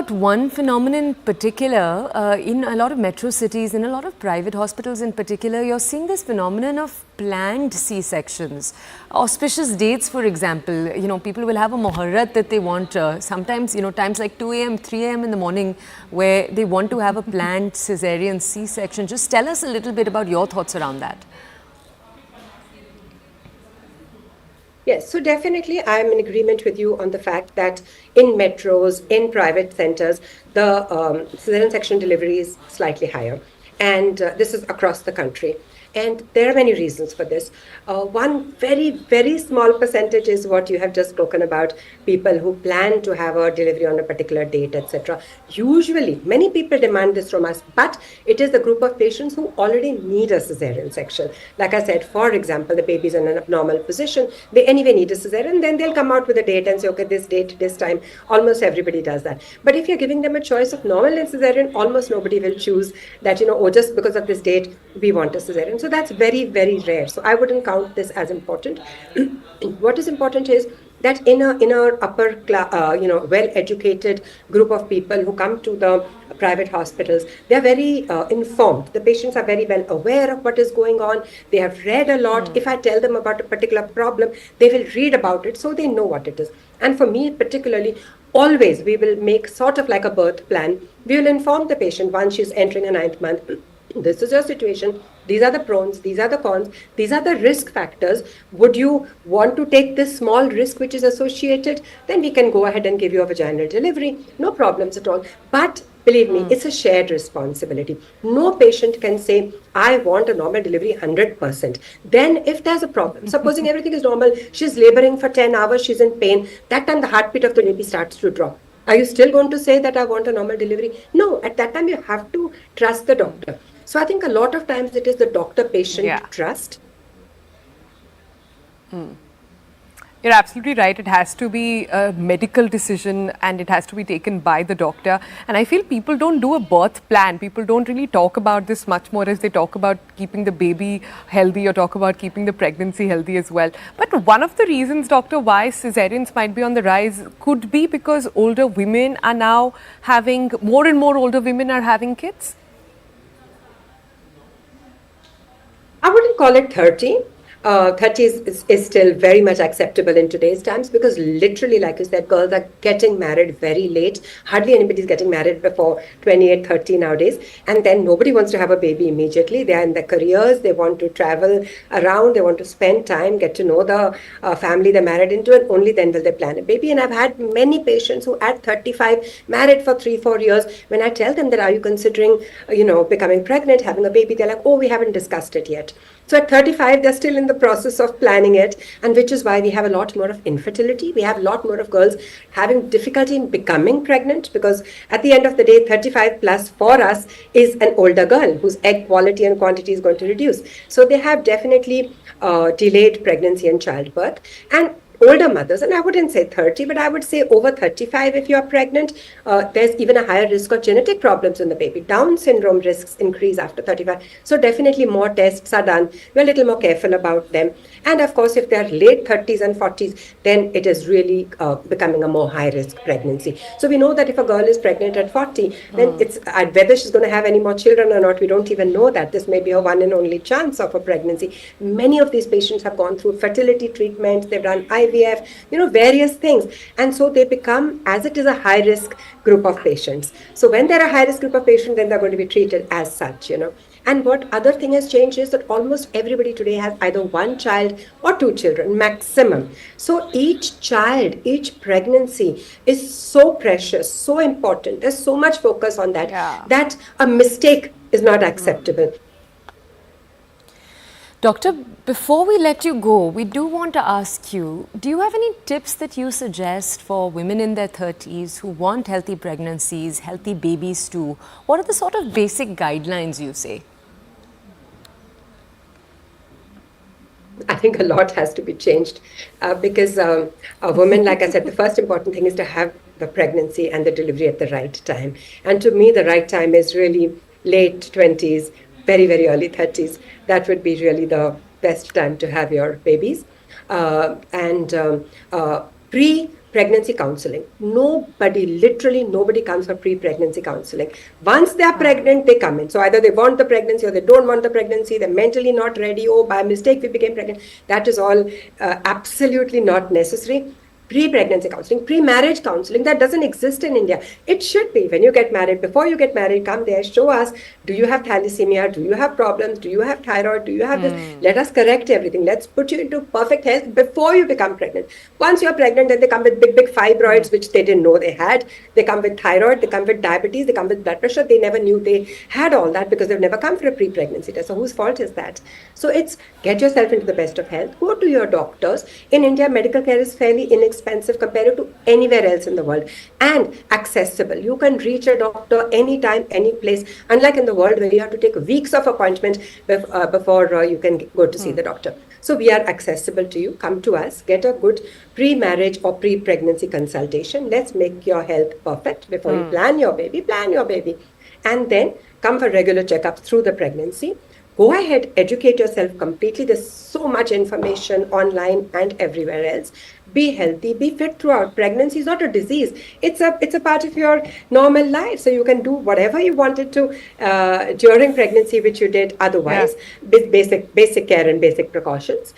one phenomenon in particular, in a lot of metro cities, in a lot of private hospitals in particular, you're seeing this phenomenon of planned C-sections. Auspicious dates, for example, people will have a Muharrat that they want, sometimes, times like 2 a.m., 3 a.m. in the morning, where they want to have a planned cesarean C-section. Just tell us a little bit about your thoughts around that. Yes, so definitely I'm in agreement with you on the fact that in metros, in private centers, the cesarean section delivery is slightly higher. And this is across the country. And there are many reasons for this. One very, very small percentage is what you have just spoken about, people who plan to have a delivery on a particular date, etc. Usually, many people demand this from us, but it is the group of patients who already need a cesarean section. Like I said, for example, the baby's in an abnormal position, they anyway need a cesarean, then they'll come out with a date and say, okay, this date, this time. Almost everybody does that. But if you're giving them a choice of normal and cesarean, almost nobody will choose that, oh, just because of this date, we want a cesarean. So that's very, very rare. So I wouldn't count this as important. What is important is that in our upper class, well-educated group of people who come to the private hospitals, they are very informed. The patients are very well aware of what is going on. They have read a lot. If I tell them about a particular problem, they will read about it, so they know what it is. And for me particularly, always we will make sort of like a birth plan. We will inform the patient once she's entering a 9th month. This is your situation. These are the pros, these are the cons, these are the risk factors. Would you want to take this small risk which is associated? Then we can go ahead and give you a vaginal delivery. No problems at all. But believe me, it's a shared responsibility. No patient can say, I want a normal delivery 100%. Then if there's a problem, supposing everything is normal, she's laboring for 10 hours, she's in pain, that time the heartbeat of the baby starts to drop. Are you still going to say that I want a normal delivery? No, at that time you have to trust the doctor. So I think a lot of times it is the doctor-patient trust. You're absolutely right. It has to be a medical decision and it has to be taken by the doctor. And I feel people don't do a birth plan. People don't really talk about this much more as they talk about keeping the baby healthy or talk about keeping the pregnancy healthy as well. But one of the reasons, doctor, why cesareans might be on the rise could be because older women are now having, more and more older women are having kids. I wouldn't call it 30. 30 is still very much acceptable in today's times because literally, like you said, girls are getting married very late. Hardly anybody's getting married before 28, 30 nowadays. And then nobody wants to have a baby immediately. They are in their careers. They want to travel around. They want to spend time, get to know the family they're married into, and only then will they plan a baby. And I've had many patients who at 35, married for 3-4 years, when I tell them that, are you considering, becoming pregnant, having a baby, they're like, oh, we haven't discussed it yet. So at 35, they're still in the process of planning it, and which is why we have a lot more of infertility. We have a lot more of girls having difficulty in becoming pregnant because at the end of the day, 35 plus for us is an older girl whose egg quality and quantity is going to reduce. So they have definitely delayed pregnancy and childbirth. And older mothers, and I wouldn't say 30, but I would say over 35 if you're pregnant, there's even a higher risk of genetic problems in the baby. Down syndrome risks increase after 35. So definitely more tests are done. We're a little more careful about them. And of course, if they're late 30s and 40s, then it is really becoming a more high-risk pregnancy. So we know that if a girl is pregnant at 40, then it's whether she's going to have any more children or not, we don't even know that. This may be her one and only chance of a pregnancy. Many of these patients have gone through fertility treatment, they've done IVF, various things. And so they become, as it is a high-risk group of patients. So when they're a high-risk group of patients, then they're going to be treated as such, And what other thing has changed is that almost everybody today has either one child or 2 children maximum. So each child, each pregnancy is so precious, so important. There's so much focus on that, that a mistake is not acceptable. Doctor, before we let you go, we do want to ask you, do you have any tips that you suggest for women in their 30s who want healthy pregnancies, healthy babies too? What are the sort of basic guidelines you say? I think a lot has to be changed because a woman, like I said, the first important thing is to have the pregnancy and the delivery at the right time. And to me, the right time is really late 20s, very, very early 30s. That would be really the best time to have your babies. pregnancy counseling. Nobody, literally nobody comes for pre-pregnancy counseling. Once they are pregnant, they come in. So either they want the pregnancy or they don't want the pregnancy, they're mentally not ready, oh, by mistake we became pregnant. That is all absolutely not necessary. Pre-pregnancy counseling, pre-marriage counseling, that doesn't exist in India. It should be. When you get married, before you get married, come there, show us, do you have thalassemia, do you have problems, do you have thyroid, do you have this? Let us correct everything. Let's put you into perfect health before you become pregnant. Once you're pregnant, then they come with big fibroids, which they didn't know they had. They come with thyroid, they come with diabetes, they come with blood pressure. They never knew they had all that because they've never come for a pre-pregnancy test. So whose fault is that? So it's get yourself into the best of health, go to your doctors. In India, medical care is fairly inexpensive compared to anywhere else in the world, and accessible. You can reach a doctor anytime, any place, unlike in the world where you have to take weeks of appointment before you can go to see the doctor. So we are accessible to you. Come to us, get a good pre-marriage or pre-pregnancy consultation. Let's make your health perfect before you plan your baby, and then come for regular checkups through the pregnancy. Go ahead, educate yourself completely. There's so much information online and everywhere else. Be healthy, be fit throughout. Pregnancy is not a disease. It's a part of your normal life. So you can do whatever you wanted to during pregnancy, which you did otherwise, with basic care and basic precautions.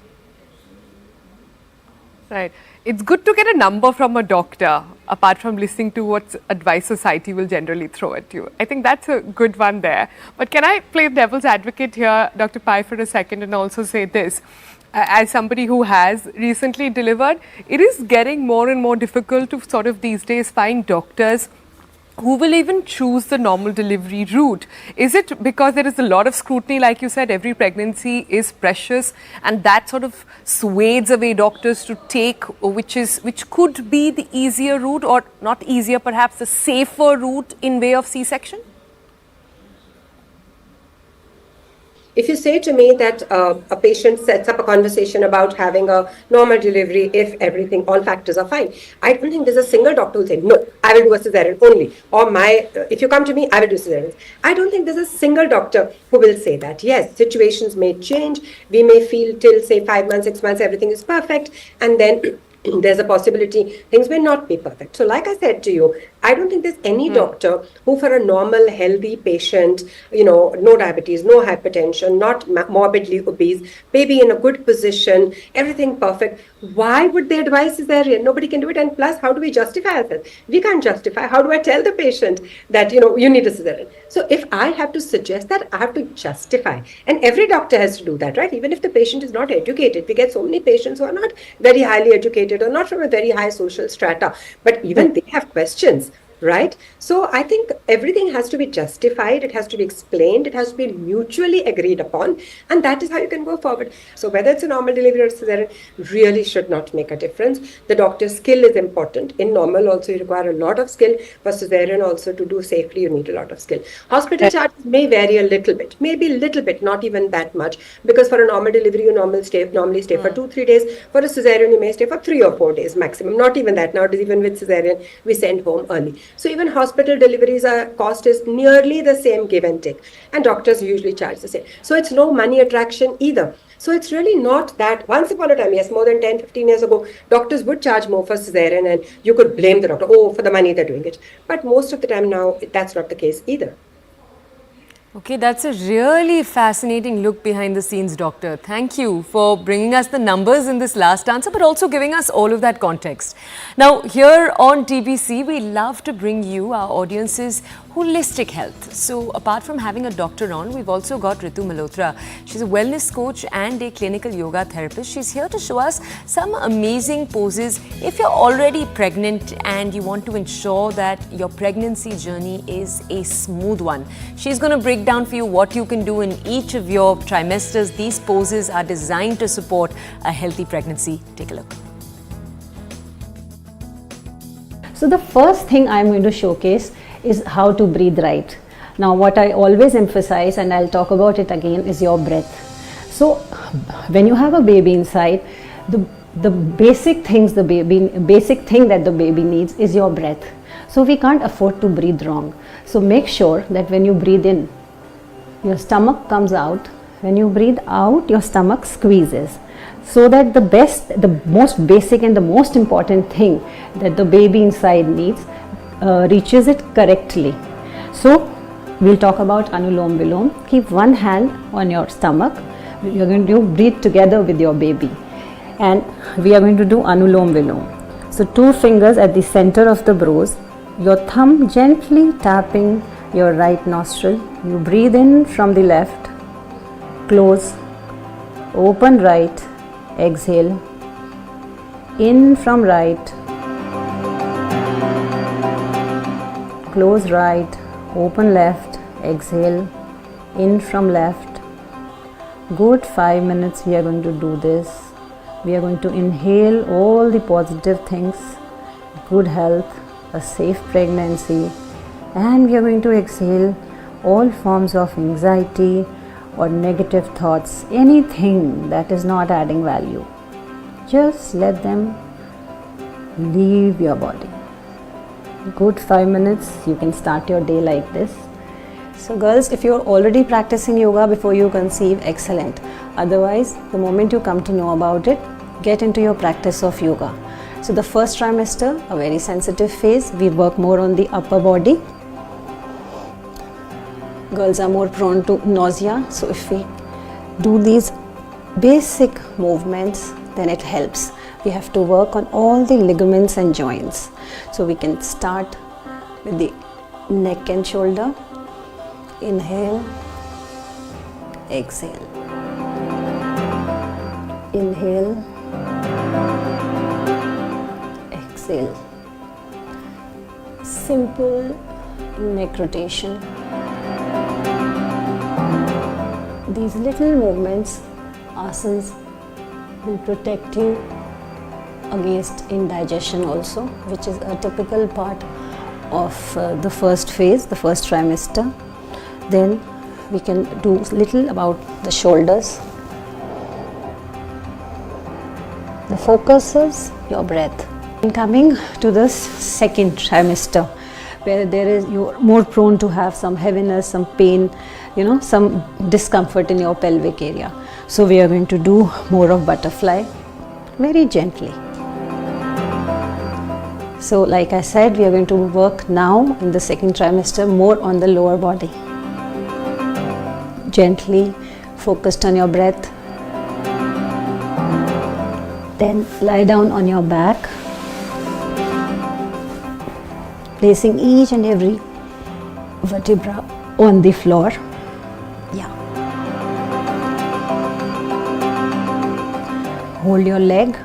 Right. It's good to get a number from a doctor, apart from listening to what advice society will generally throw at you. I think that's a good one there. But can I play devil's advocate here, Dr. Pai, for a second, and also say this? As somebody who has recently delivered, it is getting more and more difficult to sort of these days find doctors who will even choose the normal delivery route. Is it because there is a lot of scrutiny, like you said, every pregnancy is precious, and that sort of swayes away doctors to take which could be the easier route, or not easier, perhaps the safer route in way of C-section? If you say to me that a patient sets up a conversation about having a normal delivery if all factors are fine, I don't think there's a single doctor who will say, no, I will do a cesarean only. Or if you come to me, I will do cesareans. I don't think there's a single doctor who will say that. Yes, situations may change. We may feel till, say, 5 months, 6 months, everything is perfect. And then there's a possibility things may not be perfect. So like I said to you, I don't think there's any doctor who for a normal, healthy patient, no diabetes, no hypertension, not morbidly obese, baby in a good position, everything perfect, why would they advise cesarean? Nobody can do it. And plus, how do we justify ourselves? We can't justify. How do I tell the patient that, you need a cesarean? So if I have to suggest that, I have to justify. And every doctor has to do that, right? Even if the patient is not educated. We get so many patients who are not very highly educated or not from a very high social strata, but even they have questions. Right? So I think everything has to be justified, it has to be explained, it has to be mutually agreed upon, and that is how you can go forward. So whether it's a normal delivery or cesarean really should not make a difference. The doctor's skill is important. In normal also you require a lot of skill. For cesarean also to do safely you need a lot of skill. Hospital charges may vary a little bit, maybe a little bit, not even that much, because for a normal delivery you normally stay for 2-3 days. For a cesarean you may stay for 3 or 4 days maximum, not even that. Nowadays even with cesarean we send home early. So even hospital deliveries cost is nearly the same, give and take, and doctors usually charge the same. So it's no money attraction either. So it's really not that. Once upon a time, yes, more than 10-15 years ago, doctors would charge more for cesarean and you could blame the doctor, for the money they're doing it. But most of the time now, that's not the case either. Okay, that's a really fascinating look behind the scenes, Doctor. Thank you for bringing us the numbers in this last answer, but also giving us all of that context. Now, here on TBC, we love to bring you, our audiences, holistic health. So, apart from having a doctor on, we've also got Ritu Malhotra. She's a wellness coach and a clinical yoga therapist. She's here to show us some amazing poses if you're already pregnant and you want to ensure that your pregnancy journey is a smooth one. She's going to break down for you what you can do in each of your trimesters. These poses are designed to support a healthy pregnancy. Take a look. So the first thing I'm going to showcase is how to breathe right. Now what I always emphasize, and I'll talk about it again, is your breath. So when you have a baby inside, the basic thing that the baby needs is your breath. So we can't afford to breathe wrong. So make sure that when you breathe in, your stomach comes out When you breathe out, your stomach squeezes, so that the most basic and the most important thing that the baby inside needs reaches it correctly. So we'll talk about Anulom Vilom. Keep one hand on your stomach. You're going to breathe together with your baby, and we are going to do Anulom Vilom. So 2 fingers at the center of the brows, your thumb gently tapping your right nostril. You breathe in from the left, close, open right, exhale, in from right, close right, open left, exhale, in from left. Good 5 minutes we are going to do this. We are going to inhale all the positive things, good health, a safe pregnancy, and we are going to exhale all forms of anxiety or negative thoughts, anything that is not adding value. Just let them leave your body. Good 5 minutes, you can start your day like this. So girls, if you're already practicing yoga before you conceive, excellent. Otherwise, the moment you come to know about it, get into your practice of yoga. So the first trimester, a very sensitive phase, we work more on the upper body. Girls are more prone to nausea, so if we do these basic movements, then it helps. We have to work on all the ligaments and joints. So we can start with the neck and shoulder. Inhale, exhale. Inhale, exhale. Simple neck rotation. These little movements, asanas, will protect you against indigestion also, which is a typical part of the first phase, the first trimester. Then we can do little about the shoulders. The focus is your breath. And coming to this second trimester, where you're more prone to have some heaviness, some pain, some discomfort in your pelvic area. So we are going to do more of butterfly, very gently. So like I said, we are going to work now in the second trimester more on the lower body. Gently, focused on your breath. Then lie down on your back, placing each and every vertebra on the floor. Yeah. Hold your leg.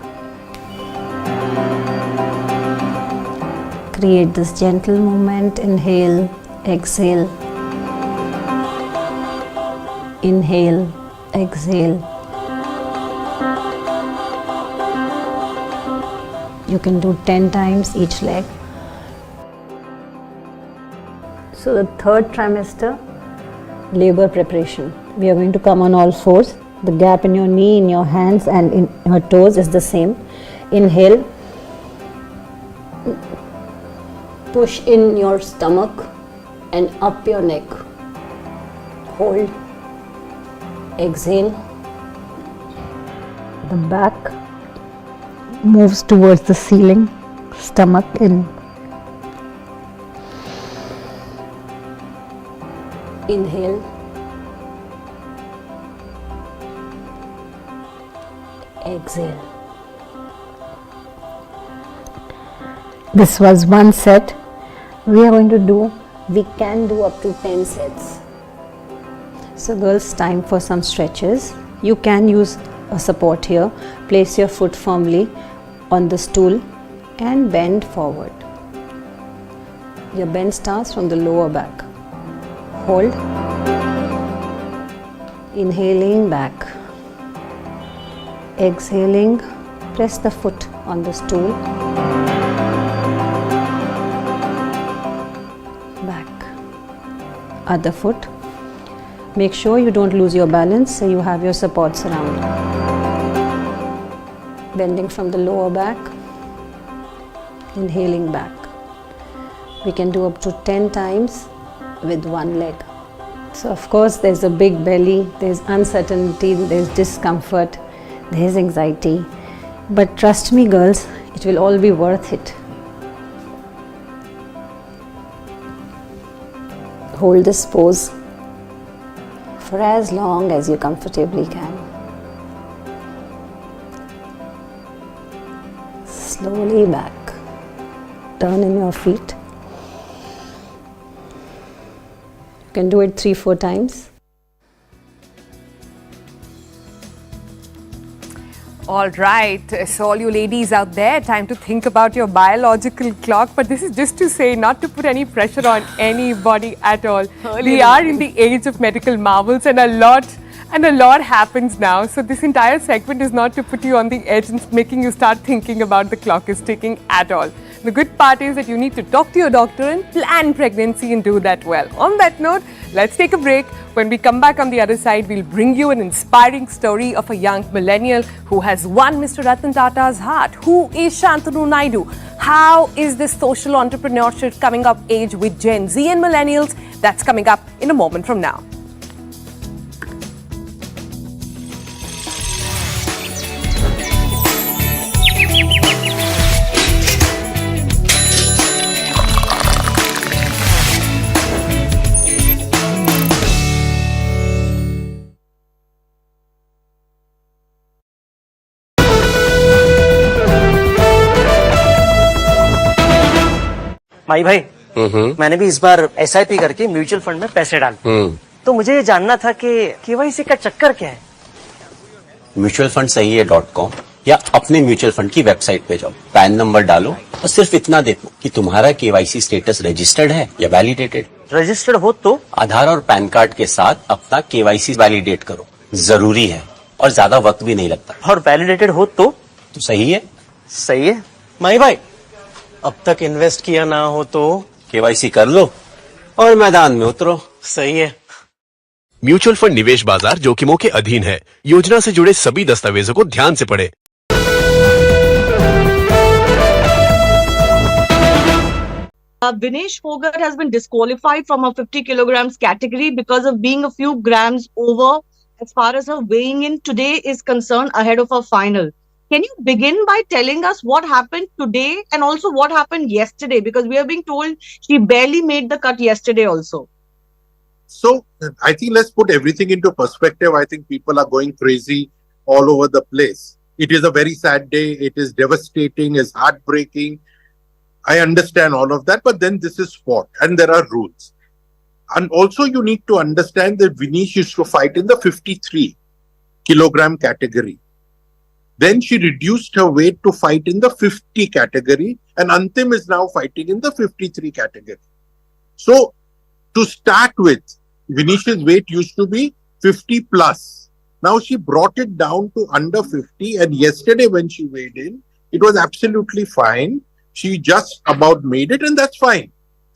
Create this gentle movement. Inhale, exhale. Inhale, exhale. You can do 10 times each leg. So the third trimester, labor preparation. We are going to come on all fours. The gap in your knee, in your hands and in your toes is the same. Inhale. Push in your stomach and up your neck. Hold. Exhale. The back moves towards the ceiling, stomach in. Inhale. Exhale. This was one set. We are going to do, we can do up to 10 sets. So girls, time for some stretches. You can use a support here. Place your foot firmly on the stool and bend forward. Your bend starts from the lower back. Hold. Inhaling back. Exhaling, press the foot on the stool. Back. Other foot. Make sure you don't lose your balance, so you have your supports around. Bending from the lower back. Inhaling back. We can do up to 10 times with one leg. So of course there's a big belly, there's uncertainty, there's discomfort, there's anxiety. But trust me girls, it will all be worth it. Hold this pose for as long as you comfortably can. Slowly back. Turn in your feet. You can do it 3-4 times. All right, so all you ladies out there, time to think about your biological clock. But this is just to say, not to put any pressure on anybody at all. We are in the age of medical marvels, and a lot happens now. So this entire segment is not to put you on the edge and making you start thinking about the clock is ticking at all. The good part is that you need to talk to your doctor and plan pregnancy and do that well. On that note, let's take a break. When we come back on the other side, we'll bring you an inspiring story of a young millennial who has won Mr. Ratan Tata's heart. Who is Shantanu Naidu? How is this social entrepreneurship coming of age with Gen Z and millennials? That's coming up in a moment from now. भाई भाई मैंने भी इस बार SIP करके mutual fund में पैसे डाले। तो मुझे ये जानना था कि केवाईसी का चक्कर क्या है। म्यूचुअल फंड सही है .com या अपने म्यूचुअल फंड की वेबसाइट पे जाओ, पैन नंबर डालो और सिर्फ इतना देखो कि तुम्हारा केवाईसी स्टेटस रजिस्टर्ड है या वैलिडेटेड। रजिस्टर्ड हो तो आधार और पैन कार्ड के साथ अपना केवाईसी वैलिडेट करो, जरूरी है और ज्यादा वक्त भी नहीं लगता। और वैलिडेटेड हो तो सही है। सही है माई भाई, अब तक इन्वेस्ट किया ना हो तो केवाईसी कर लो और मैदान में उतरो। सही है। म्यूचुअल फंड निवेश बाजार जोखिमों के अधीन है। योजना से जुड़े सभी दस्तावेजों को ध्यान से पढ़ें। Vinesh Phogat has been disqualified from her 50 kilograms category because of being a few grams over as far as her weighing in today is concerned ahead of her final. Can you begin by telling us what happened today and also what happened yesterday? Because we are being told she barely made the cut yesterday also. So I think let's put everything into perspective. I think people are going crazy all over the place. It is a very sad day. It is devastating. It's heartbreaking. I understand all of that, but then this is sport and there are rules. And also you need to understand that Vinesh used to fight in the 53 kilogram category. Then she reduced her weight to fight in the 50 category, and Antim is now fighting in the 53 category. So to start with, Venesh's weight used to be 50 plus. Now she brought it down to under 50, and yesterday when she weighed in, it was absolutely fine. She just about made it, and that's fine.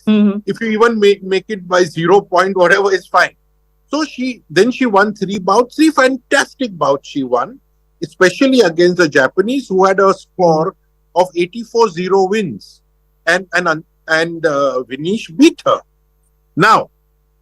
If you even make it by 0 point whatever is fine. So she won 3 bouts, 3 fantastic bouts she won, especially against the Japanese who had a score of 84-0 wins, and Vinesh beat her. Now,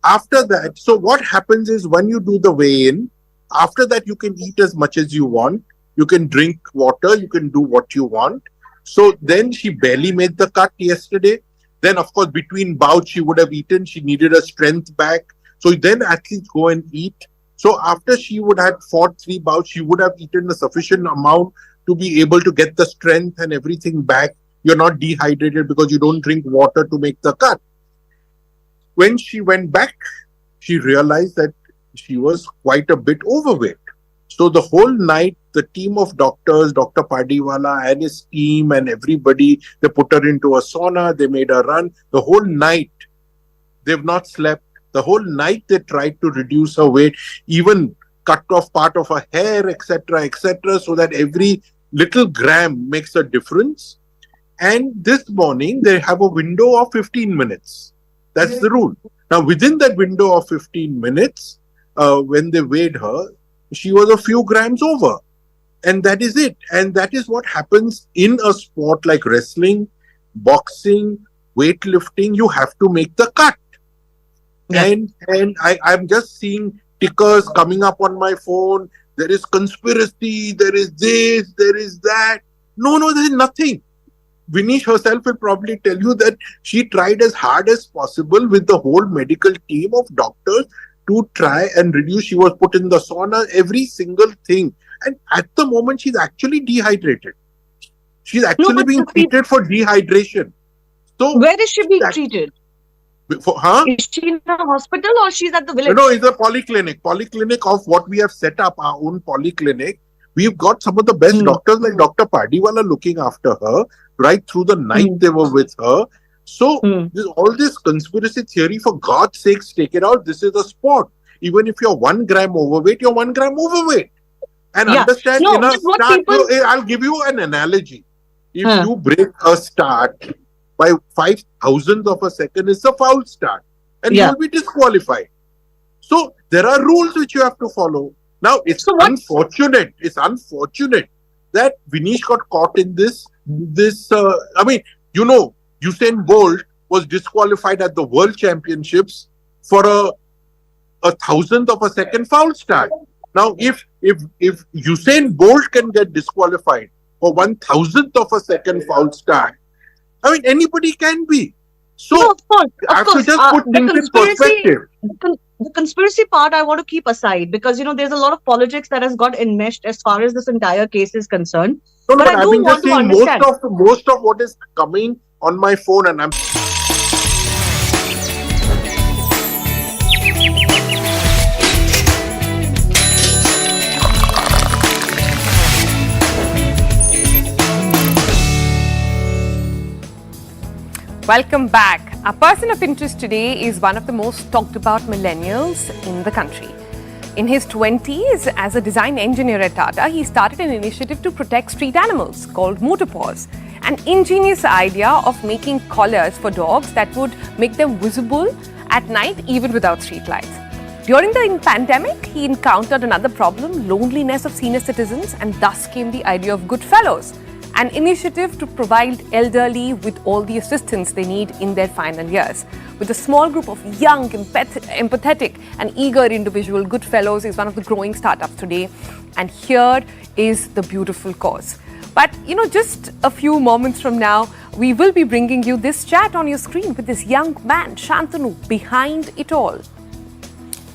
after that, so what happens is when you do the weigh-in, after that you can eat as much as you want, you can drink water, you can do what you want. So then she barely made the cut yesterday. Then of course between bouts she would have eaten, she needed her strength back. So then athletes go and eat. So after she would have fought 3 bouts, she would have eaten a sufficient amount to be able to get the strength and everything back. You're not dehydrated because you don't drink water to make the cut. When she went back, she realized that she was quite a bit overweight. So the whole night, the team of doctors, Dr. Padiwala and his team and everybody, they put her into a sauna, they made her run. The whole night, they've not slept. The whole night they tried to reduce her weight, even cut off part of her hair, etc., so that every little gram makes a difference. And this morning, they have a window of 15 minutes. That's the rule. Now, within that window of 15 minutes, when they weighed her, she was a few grams over. And that is it. And that is what happens in a sport like wrestling, boxing, weightlifting. You have to make the cut. And I'm just seeing tickers coming up on my phone. There is conspiracy, there is this, there is that. No, there is nothing. Vinesh herself will probably tell you that she tried as hard as possible with the whole medical team of doctors to try and reduce. She was put in the sauna, every single thing. And at the moment, she's actually dehydrated. She's actually being treated for dehydration. So where is she being treated? Is she in a hospital or she's at the village? No, it's a polyclinic. Polyclinic of what we have set up, our own polyclinic. We've got some of the best doctors like Dr. Padiwala looking after her. Right through the night they were with her. So all this conspiracy theory, for God's sakes, take it out. This is a sport. Even if you're 1 gram overweight, you're 1 gram overweight. And understand, in a start, I'll give you an analogy. If you break a start by 5,000th of a second, it's a foul start. And you'll be disqualified. So there are rules which you have to follow. Now, it's unfortunate. It's unfortunate that Vinesh got caught in this. Usain Bolt was disqualified at the World Championships for a 1,000th of a second foul start. Now, if Usain Bolt can get disqualified for 1,000th of a second foul start, anybody can be. So, of course. I have to just put things in perspective. The conspiracy part I want to keep aside because, there's a lot of politics that has got enmeshed as far as this entire case is concerned. No, but I've been just saying most of what is coming on my phone and I'm... Welcome back. Our person of interest today is one of the most talked about millennials in the country. In his 20s, as a design engineer at Tata, he started an initiative to protect street animals called Motor Paws. An ingenious idea of making collars for dogs that would make them visible at night even without street lights. During the pandemic, he encountered another problem, loneliness of senior citizens, and thus came the idea of Goodfellows, an initiative to provide elderly with all the assistance they need in their final years. With a small group of young, empathetic and eager individuals, Goodfellows is one of the growing startups today. And here is the beautiful cause. But, just a few moments from now, we will be bringing you this chat on your screen with this young man, Shantanu, behind it all.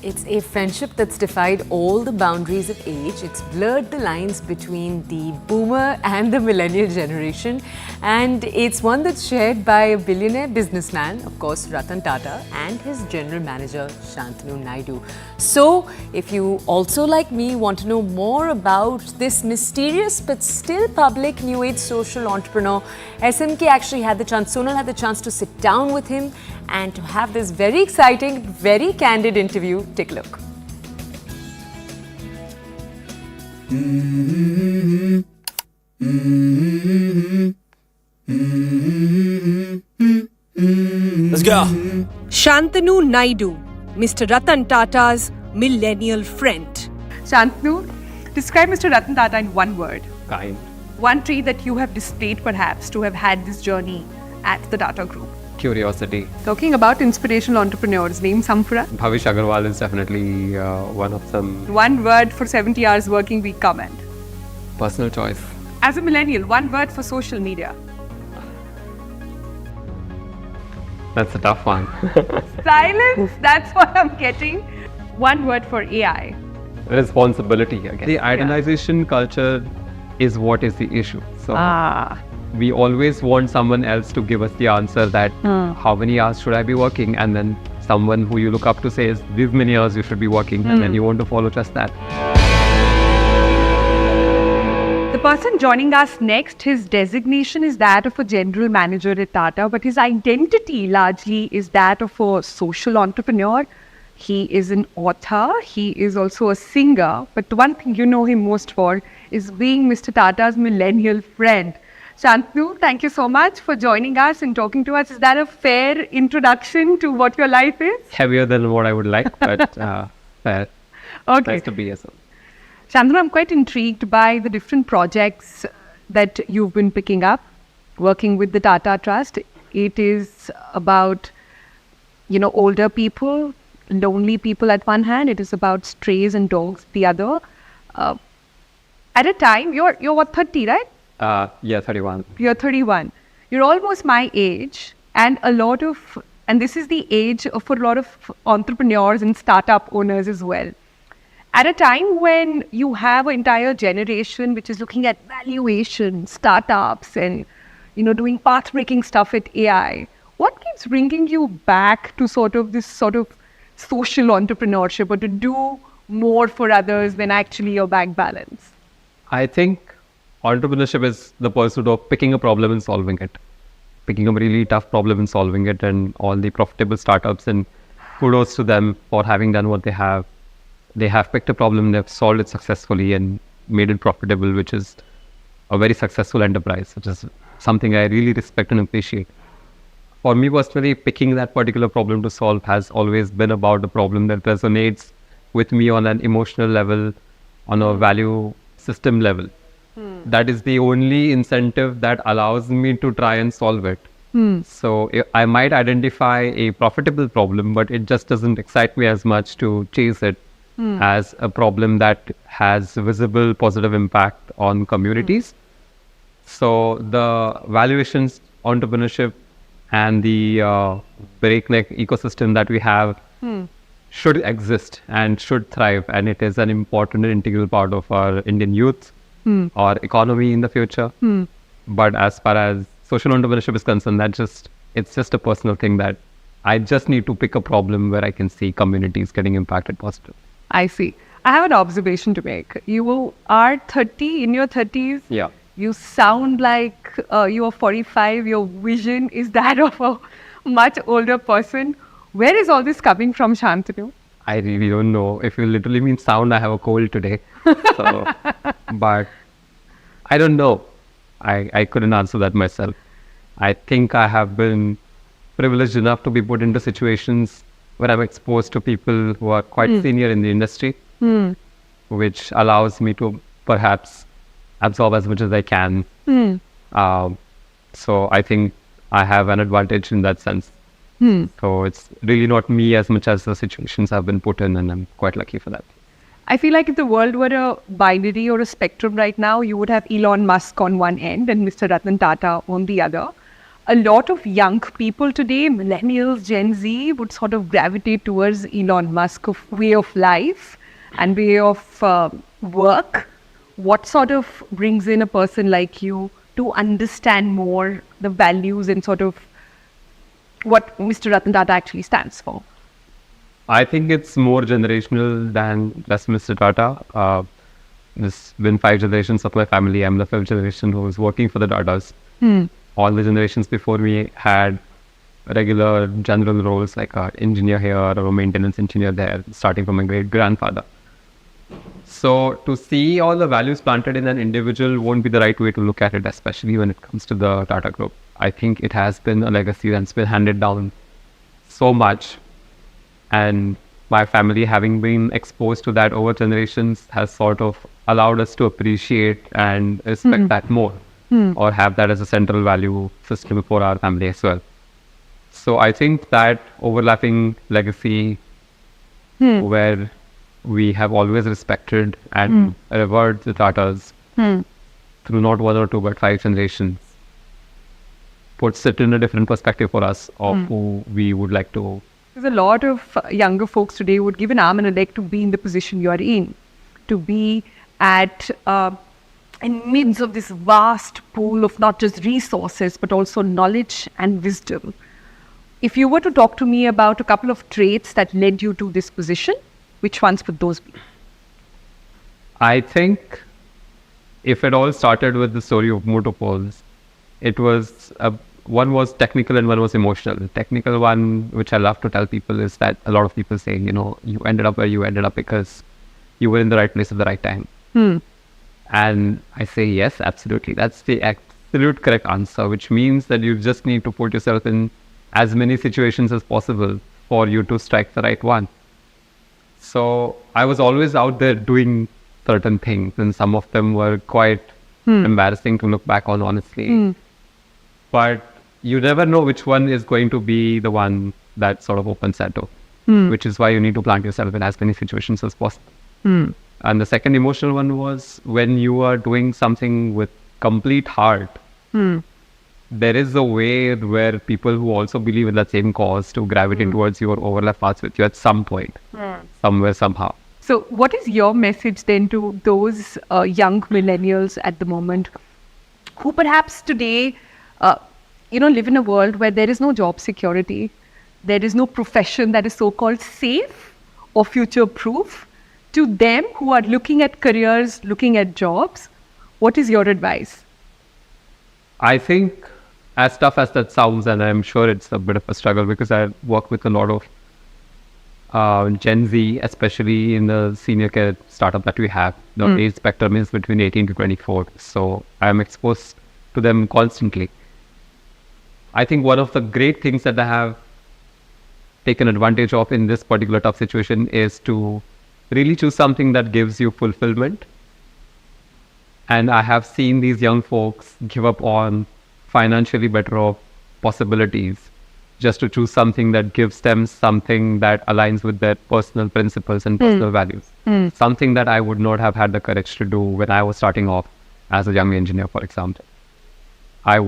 It's a friendship that's defied all the boundaries of age. It's blurred the lines between the boomer and the millennial generation. And it's one that's shared by a billionaire businessman, of course, Ratan Tata, and his general manager, Shantanu Naidu. So, if you also, like me, want to know more about this mysterious but still public new age social entrepreneur, SMK actually had the chance, Sonal had the chance to sit down with him and to have this very exciting, very candid interview. Take a look. Let's go. Shantanu Naidu, Mr. Ratan Tata's millennial friend. Shantanu, describe Mr. Ratan Tata in one word. Kind. One trait that you have displayed perhaps to have had this journey at the Tata Group. Curiosity. Talking about inspirational entrepreneurs, name some for us. Bhavish Agarwal is definitely one of them. One word for 70 hours working week comment. Personal choice. As a millennial, one word for social media. That's a tough one. Silence, that's what I'm getting. One word for AI. Responsibility again. The idealization culture is what is the issue. So we always want someone else to give us the answer that how many hours should I be working, and then someone who you look up to says these many hours you should be working, and then you want to follow just that. The person joining us next, his designation is that of a general manager at Tata, but his identity largely is that of a social entrepreneur. He is an author, he is also a singer, but the one thing you know him most for is being Mr. Tata's millennial friend. Shantanu, thank you so much for joining us and talking to us. Is that a fair introduction to what your life is? Heavier than what I would like, but fair. Okay. Nice to be here. Shantanu, I'm quite intrigued by the different projects that you've been picking up, working with the Tata Trust. It is about, older people, lonely people at one hand, it is about strays and dogs the other. At a time, you're what, 30, right? Yeah, 31. You're 31. You're almost my age, and this is the age for a lot of entrepreneurs and startup owners as well. At a time when you have an entire generation which is looking at valuation, startups, and doing path-breaking stuff at AI, what keeps bringing you back to this sort of social entrepreneurship, or to do more for others than actually your bank balance? I think entrepreneurship is the pursuit of picking a problem and solving it. Picking a really tough problem and solving it, and all the profitable startups, and kudos to them for having done what they have. They have picked a problem, they've solved it successfully and made it profitable, which is a very successful enterprise, which is something I really respect and appreciate. For me personally, picking that particular problem to solve has always been about the problem that resonates with me on an emotional level, on a value system level. That is the only incentive that allows me to try and solve it. So I might identify a profitable problem, but it just doesn't excite me as much to chase it as a problem that has visible positive impact on communities. So the valuations, entrepreneurship, and the breakneck ecosystem that we have should exist and should thrive, and it is an important and integral part of our Indian youth, our economy in the future. But as far as social entrepreneurship is concerned, it's just a personal thing that I just need to pick a problem where I can see communities getting impacted positively. I see. I have an observation to make. You are 30, in your 30s. Yeah. You sound like you are 45. Your vision is that of a much older person. Where is all this coming from, Shantanu? I really don't know. If you literally mean sound, I have a cold today. So, but I don't know. I couldn't answer that myself. I think I have been privileged enough to be put into situations where I'm exposed to people who are quite senior in the industry, which allows me to perhaps absorb as much as I can. So I think I have an advantage in that sense. So it's really not me as much as the situations I've been put in, and I'm quite lucky for that. I feel like if the world were a binary or a spectrum right now, you would have Elon Musk on one end and Mr. Ratan Tata on the other. A lot of young people today, millennials, Gen Z, would sort of gravitate towards Elon Musk's way of life and way of work. What sort of brings in a person like you to understand more the values and sort of what Mr. Ratan Tata actually stands for? I think it's more generational than just Mr. Tata. There's been 5 generations of my family. I'm the 5th generation who is working for the Tatas. All the generations before me had regular general roles like an engineer here or a maintenance engineer there, starting from my great-grandfather. So to see all the values planted in an individual won't be the right way to look at it, especially when it comes to the Tata Group. I think it has been a legacy that's been handed down so much, and my family, having been exposed to that over generations, has sort of allowed us to appreciate and respect that more, or have that as a central value system for our family as well. So I think that overlapping legacy where we have always respected and revered the Tatas through not 1 or 2 but 5 generations puts it in a different perspective for us of who we would like to. Because a lot of younger folks today would give an arm and a leg to be in the position you are in, to be at in midst of this vast pool of not just resources but also knowledge and wisdom. If you were to talk to me about a couple of traits that led you to this position, which ones would those be? I think if it all started with the story of motorpoles, it was one was technical and one was emotional. The technical one, which I love to tell people, is that a lot of people say, you ended up where you ended up because you were in the right place at the right time. And I say, yes, absolutely. That's the absolute correct answer, which means that you just need to put yourself in as many situations as possible for you to strike the right one. So I was always out there doing certain things, and some of them were quite embarrassing to look back on, honestly. But you never know which one is going to be the one that sort of opens that door. which is why you need to plant yourself in as many situations as possible. And the second emotional one was when you are doing something with complete heart, there is a way where people who also believe in that same cause to gravitate towards you or overlap paths with you at some point, somewhere, somehow. So, what is your message then to those young millennials at the moment who perhaps today, live in a world where there is no job security, there is no profession that is so-called safe or future-proof? To them who are looking at careers, looking at jobs, what is your advice? I think, as tough as that sounds, and I'm sure it's a bit of a struggle because I work with a lot of Gen Z, especially in the senior care startup that we have. The age spectrum is between 18 to 24. So I'm exposed to them constantly. I think one of the great things that I have taken advantage of in this particular tough situation is to really choose something that gives you fulfillment. And I have seen these young folks give up on financially better off possibilities just to choose something that gives them something that aligns with their personal principles and personal values. Something that I would not have had the courage to do when I was starting off as a young engineer, for example. I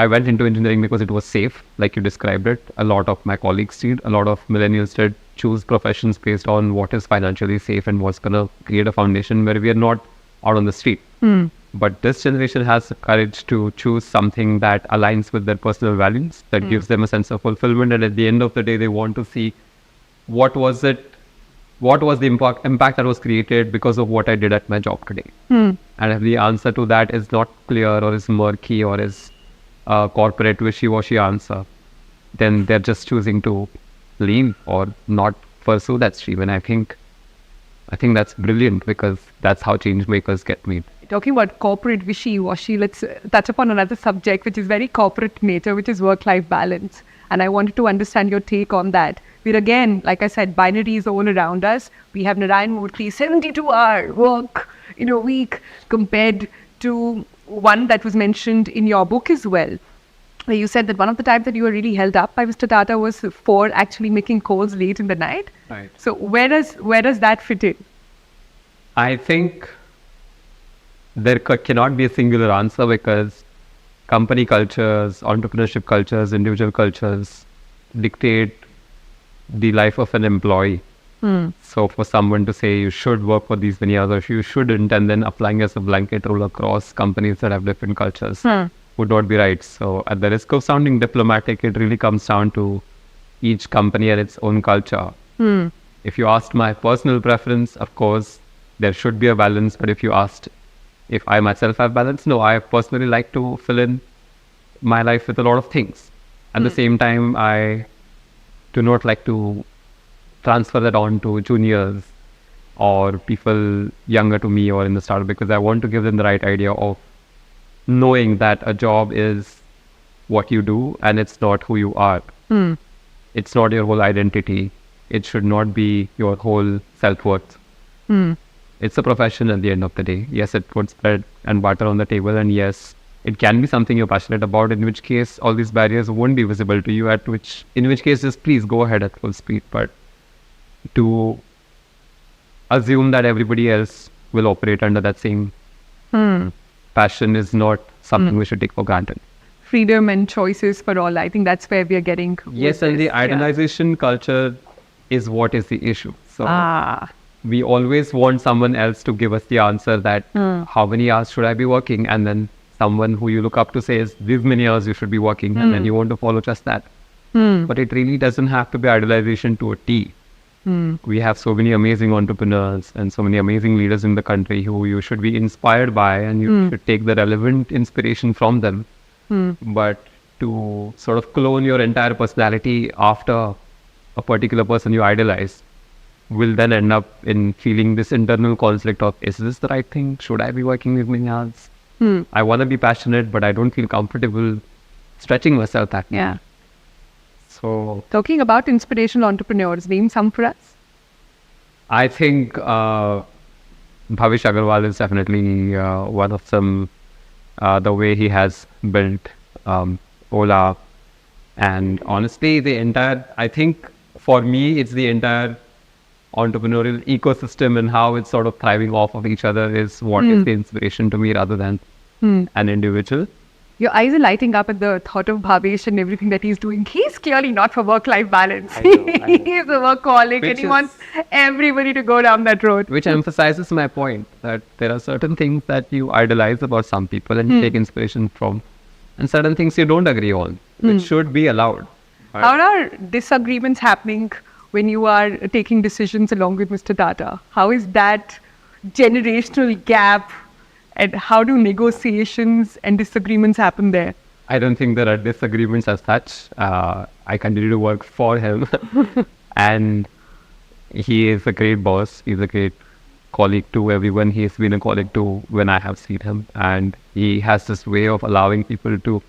went into engineering because it was safe, like you described it. A lot of my colleagues did, a lot of millennials did choose professions based on what is financially safe and what's going to create a foundation where we are not out on the street. But this generation has the courage to choose something that aligns with their personal values, that gives them a sense of fulfillment. And at the end of the day, they want to see what was the impact that was created because of what I did at my job today. And if the answer to that is not clear or is murky or is a corporate wishy-washy answer, then they're just choosing to leave or not pursue that stream. And I think that's brilliant because that's how change makers get made. Talking about corporate wishy-washy, let's touch upon another subject which is very corporate nature, which is work-life balance. And I wanted to understand your take on that. We're again, like I said, binaries all around us. We have Narayan Murthy, 72-hour work in a week compared to one that was mentioned in your book as well, where you said that one of the times that you were really held up by Mr. Tata was for actually making calls late in the night. Right. So where does that fit in? I think there cannot be a singular answer because company cultures, entrepreneurship cultures, individual cultures dictate the life of an employee. So for someone to say you should work for these many hours or you shouldn't, and then applying as a blanket rule across companies that have different cultures would not be right. So at the risk of sounding diplomatic, it really comes down to each company and its own culture. If you asked my personal preference, of course, there should be a balance. But if you asked if I myself have balance, no, I personally like to fill in my life with a lot of things. At the same time, I do not like to transfer that on to juniors or people younger to me or in the startup because I want to give them the right idea of knowing that a job is what you do and it's not who you are. It's not your whole identity. It should not be your whole self-worth. It's a profession at the end of the day. Yes, it puts bread and butter on the table, and yes, it can be something you're passionate about, in which case all these barriers won't be visible to you, in which case just please go ahead at full speed. But to assume that everybody else will operate under that same passion is not something we should take for granted. Freedom and choices for all. I think that's where we are getting. Yes, and the idolization culture is what is the issue. So we always want someone else to give us the answer that how many hours should I be working, and then someone who you look up to says these many hours you should be working, and then you want to follow just that. But it really doesn't have to be idolization to a T. We have so many amazing entrepreneurs and so many amazing leaders in the country who you should be inspired by, and you should take the relevant inspiration from them. But to sort of clone your entire personality after a particular person you idolize will then end up in feeling this internal conflict of, is this the right thing? Should I be working with many hours? I want to be passionate, but I don't feel comfortable stretching myself that much. So, talking about inspirational entrepreneurs, name some for us. I think Bhavish Agarwal is definitely one of them. The way he has built Ola, and honestly, I think for me, it's the entire entrepreneurial ecosystem and how it's sort of thriving off of each other is what is the inspiration to me rather than an individual. Your eyes are lighting up at the thought of Bhavesh and everything that he's doing. He's clearly not for work-life balance. I know. He's a workaholic Which and he is- wants everybody to go down that road. Which emphasizes my point that there are certain things that you idolize about some people and you take inspiration from, and certain things you don't agree on, which should be allowed. How are disagreements happening when you are taking decisions along with Mr. Tata? How is that generational gap, and how do negotiations and disagreements happen there? I don't think there are disagreements as such. I continue to work for him and he is a great boss. He's a great colleague to everyone. He's been a colleague to when I have seen him, and he has this way of allowing people to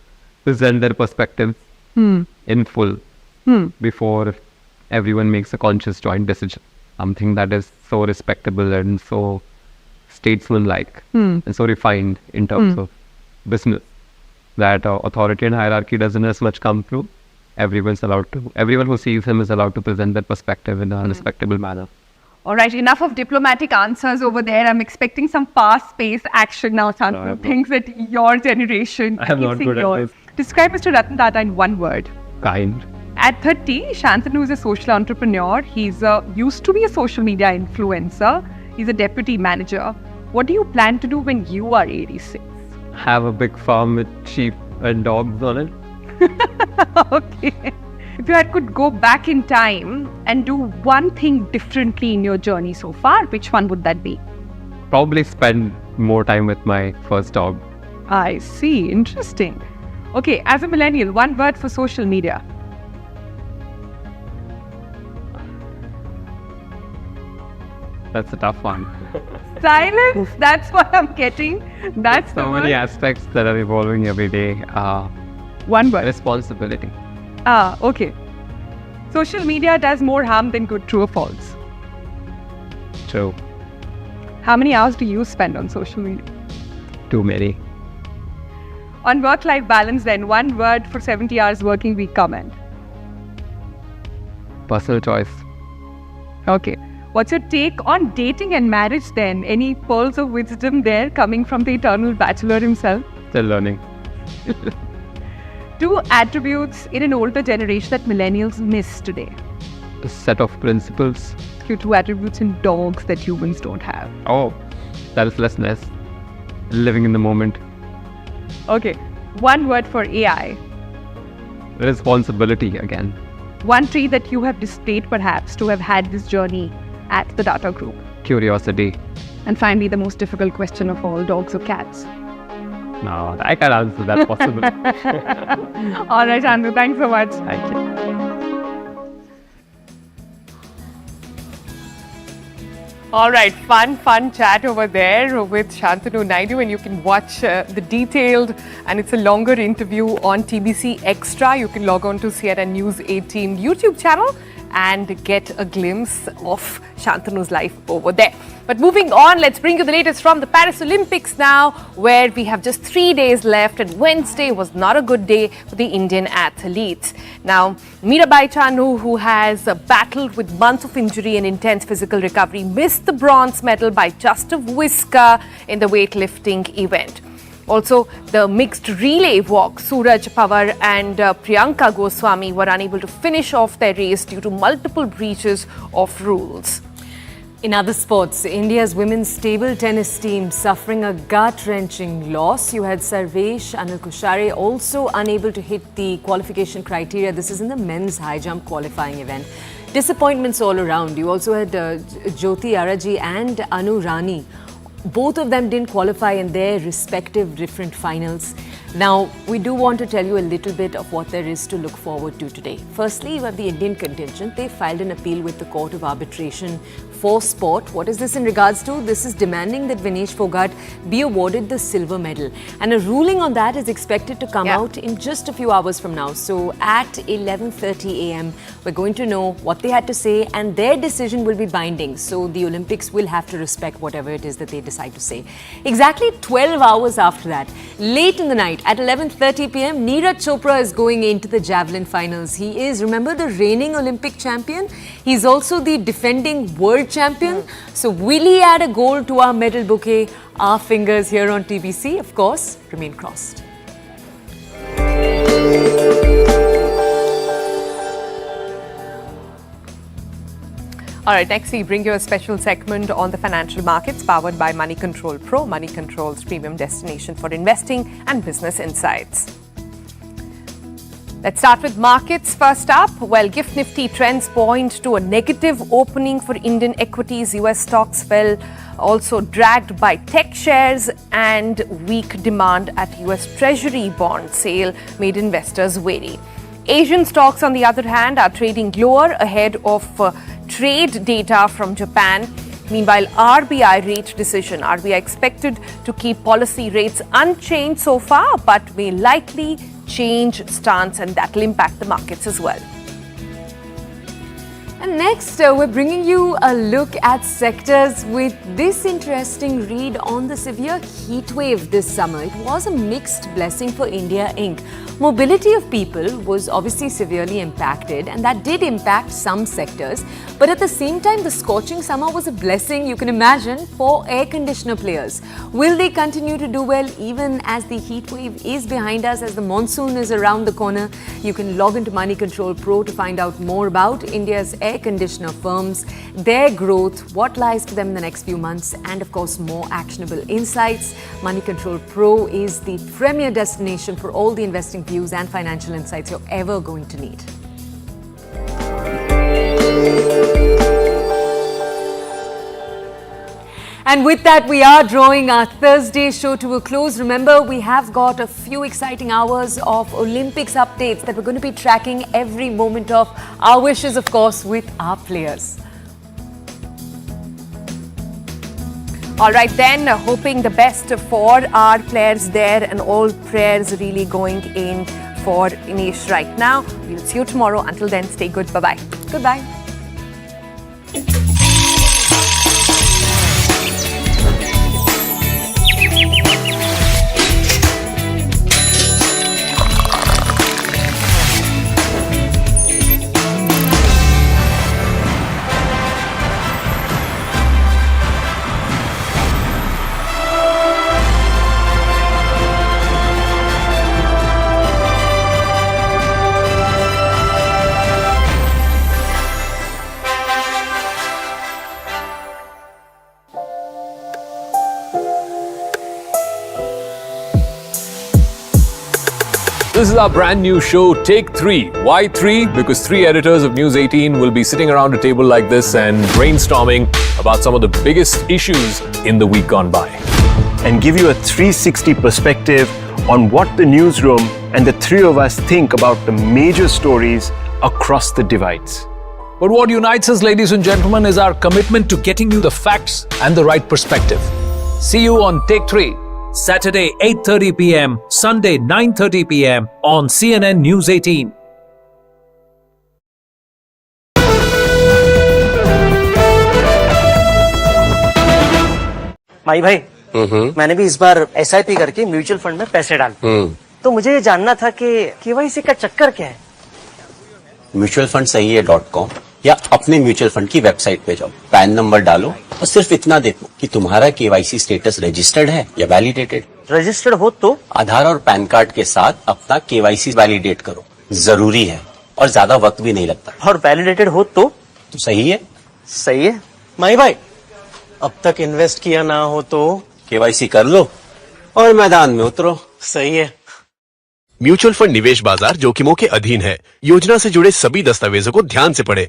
present their perspectives in full before everyone makes a conscious joint decision. Something that is so respectable and so statesman-like and so refined in terms of business that authority and hierarchy doesn't as much come through. Everyone who sees him is allowed to present their perspective in a respectable manner. All right, enough of diplomatic answers over there. I'm expecting some fast-paced action now, Shantanu. Things that your generation I am not good at this. Describe Mr. Ratan Tata in one word. Kind. At 30, Shantanu is a social entrepreneur. He's used to be a social media influencer. He's a deputy manager. What do you plan to do when you are 86? Have a big farm with sheep and dogs on it. Okay. If you could go back in time and do one thing differently in your journey so far, which one would that be? Probably spend more time with my first dog. I see. Interesting. Okay, as a millennial, one word for social media. That's a tough one. Silence. That's what I'm getting. That's the So many word. aspects that are evolving every day. One word. Responsibility. Okay. Social media does more harm than good, true or false? True. How many hours do you spend on social media? Too many. On work-life balance then, one word for 70 hours working week comment. Personal choice. Okay. What's your take on dating and marriage then? Any pearls of wisdom there coming from the eternal bachelor himself? Still learning. Two attributes in an older generation that millennials miss today. A set of principles. Two attributes in dogs that humans don't have. Oh, selflessness. Living in the moment. Okay. One word for AI. Responsibility again. One trait that you have displayed perhaps to have had this journey at the Tata Group. Curiosity. And finally, the most difficult question of all, dogs or cats? No, I can't answer that possibly. All right, Shantanu, thanks so much. Thank you. All right, fun chat over there with Shantanu Naidu, and you can watch the detailed, and it's a longer interview on TBC Extra. You can log on to CNN News 18 YouTube channel and get a glimpse of Shantanu's life over there. But moving on, let's bring you the latest from the Paris Olympics now, where we have just 3 days left, and Wednesday was not a good day for the Indian athletes. Now, Mirabai Chanu, who has battled with months of injury and intense physical recovery, missed the bronze medal by just a whisker in the weightlifting event. Also, the mixed relay walk, Suraj Pawar and Priyanka Goswami were unable to finish off their race due to multiple breaches of rules. In other sports, India's women's table tennis team suffering a gut-wrenching loss. You had Sarvesh Anil Kushare also unable to hit the qualification criteria. This is in the men's high jump qualifying event. Disappointments all around. You also had Jyoti Araji and Anu Rani. Both of them didn't qualify in their respective different finals. Now, we do want to tell you a little bit of what there is to look forward to today. Firstly, you have the Indian contingent. They filed an appeal with the Court of Arbitration for Sport. What is this in regards to? This is demanding that Vinesh Phogat be awarded the silver medal. And a ruling on that is expected to come out in just a few hours from now. So at 11:30 a.m., we're going to know what they had to say, and their decision will be binding. So the Olympics will have to respect whatever it is that they decide to say. Exactly 12 hours after that, late in the night, at 11:30 p.m., Neeraj Chopra is going into the javelin finals. He is, remember, the reigning Olympic champion. He's also the defending world champion. So will he add a gold to our medal bouquet? Our fingers here on TBC, of course, remain crossed. All right, next we bring you a special segment on the financial markets powered by Money Control Pro, Money Control's premium destination for investing and business insights. Let's start with markets first up. Well, GIFT Nifty trends point to a negative opening for Indian equities. US stocks fell, also dragged by tech shares, and weak demand at US Treasury bond sale made investors wary. Asian stocks, on the other hand, are trading lower ahead of trade data from Japan. Meanwhile, RBI rate decision. RBI expected to keep policy rates unchanged so far, but may likely change stance, and that will impact the markets as well. And next, we're bringing you a look at sectors with this interesting read on the severe heat wave this summer. It was a mixed blessing for India Inc. Mobility of people was obviously severely impacted, and that did impact some sectors. But at the same time, the scorching summer was a blessing, you can imagine, for air conditioner players. Will they continue to do well even as the heat wave is behind us, as the monsoon is around the corner? You can log into Money Control Pro to find out more about India's air conditioner firms, their growth, what lies for them in the next few months, and of course more actionable insights. Money Control Pro is the premier destination for all the investing views and financial insights you're ever going to need. And with that, we are drawing our Thursday show to a close. Remember, we have got a few exciting hours of Olympics updates that we're going to be tracking every moment of. Our wishes, of course, with our players. All right, then, hoping the best for our players there, and all prayers really going in for Vinesh right now. We'll see you tomorrow. Until then, stay good. Bye-bye. Goodbye. This is our brand new show, Take 3. Why 3? Because 3 editors of News 18 will be sitting around a table like this and brainstorming about some of the biggest issues in the week gone by. And give you a 360 perspective on what the newsroom and the three of us think about the major stories across the divides. But what unites us, ladies and gentlemen, is our commitment to getting you the facts and the right perspective. See you on Take 3. Saturday 8:30 p.m, Sunday 9:30 p.m. on CNN News 18. माई भाई, मैंने भी इस बार SIP करके mutual fund में पैसे डाले। तो मुझे ये जानना था कि KYC का चक्कर क्या है? म्यूचुअल फंड सही है .com या अपने म्यूचुअल फंड की वेबसाइट पे जाओ, पैन नंबर डालो और सिर्फ इतना देखो कि तुम्हारा KYC स्टेटस रजिस्टर्ड है या वैलिडेटेड। रजिस्टर्ड हो तो आधार और पैन कार्ड के साथ अपना KYC वैलिडेट करो, जरूरी है और ज्यादा वक्त भी नहीं लगता। और वैलिडेटेड हो तो सही है। सही है माई भाई, अब तक इन्वेस्ट किया ना हो तो KYC कर लो और मैदान में उतरो। सही है। म्यूचुअल फंड निवेश बाजार जोखिमों के अधीन है। योजना से जुड़े सभी दस्तावेजों को ध्यान से पढ़ें।